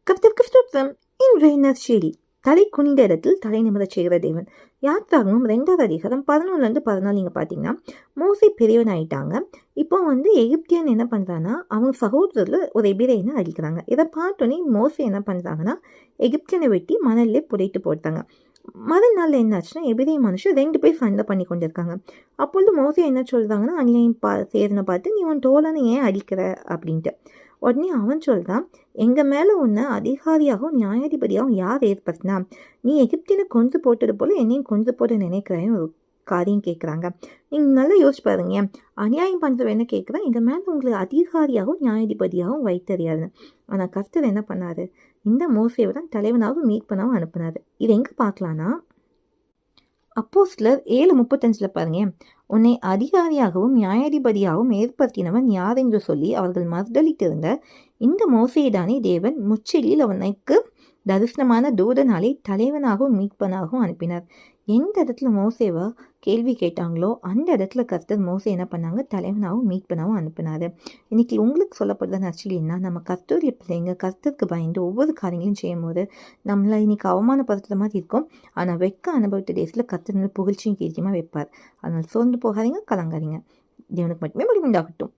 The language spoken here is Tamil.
கர்த்தருக்கு ஸ்தோத்திரம். இன்றைய நற்செய்தி தலை குனிந்த இடத்தில் தலை நிமிரச் செய்கிற தேவன். யாத்ராகமம் 2வது அதிகாரம் 11-14 நீங்கள் பார்த்தீங்கன்னா, மோசே பெரியவன் ஆயிட்டாங்க. இப்போ எகிப்தியன் என்ன பண்ணுறான்னா, அவங்க சகோதரர்கள் ஒரு எபிரேயனை அடிக்கிறாங்க. இதை பார்த்தோன்னே மோசே என்ன பண்ணுறாங்கன்னா, எகிப்தியனை வெட்டி மணல்லே புதைத்து போட்டாங்க. மறுநாள் என்னாச்சுன்னா, எபிரேய மனுஷன் 2 பேர் சண்டை பண்ணி கொண்டு இருக்காங்க. அப்பொழுது மோசே என்ன சொல்கிறாங்கன்னா, அநியாயம் சேரனை பார்த்து, நீ உன் தோழனை ஏன் அடிக்கிற அப்படின்ட்டு. உடனே அவன் சொல்கிறான், எங்கள் மேலே உன்னை அதிகாரியாகவும் நியாயாதிபதியாகவும் யார் ஏற்படுத்தினா? நீ எகிப்தினை கொன்று போட்டது போல் என்னையும் கொன்று போட்டு நினைக்கிறேன்னு ஒரு காரியம் கேட்குறாங்க. நீங்கள் நல்லா யோசிச்சு பாருங்க. அநியாயம் பண்ணுறவ என்ன கேட்குறான், எங்கள் மேலே உங்களுக்கு அதிகாரியாகவும் நியாயாதிபதியாகவும் வைத்தறியாது. ஆனால் கர்த்தர் என்ன பண்ணார், இந்த மோசேவை தான் தலைவனாகவும் மீட்பனாகவும் அனுப்புனார். இது எங்கே பார்க்கலான்னா, அப்போஸ்தலர் 7:35 பாருங்க. உன்னை அதிகாரியாகவும் நியாயாதிபதியாகவும் ஏற்படுத்தினவன் யார் என்று சொல்லி அவர்கள் மறுதலித்திருந்த இந்த மோசேதானே தேவன் முச்செடியில் அவனுக்கு தரிசனமான தூதனாலே தலைவனாகவும் மீட்பனாகவும் அனுப்பினார். எந்த இடத்துல மோசேவா கேள்வி கேட்டாங்களோ அந்த இடத்துல கர்த்தர் மோசே என்ன பண்ணாங்க, தலைவனாகவும் மீட்பனாகவும் அனுப்பினார். இன்னைக்கு உங்களுக்கு சொல்லப்படுற நற்செய்தின்னா, நம்ம கர்த்தருடைய பிள்ளைங்க கர்த்தருக்கு பயந்து ஒவ்வொரு காரியங்களையும் செய்யும் போது நம்மளை இன்னைக்கு அவமானப்படுத்துற மாதிரி இருக்கும். ஆனால் வெட்க அனுபவித்த தேசத்தில் கர்த்தர் புகழ்ச்சியும் கீர்த்தியமாக வைப்பார். அதனால் சோர்ந்து போகாதீங்க, கலங்காதீங்க. தேவனுக்கு மட்டுமே மகிமை உண்டாகட்டும்.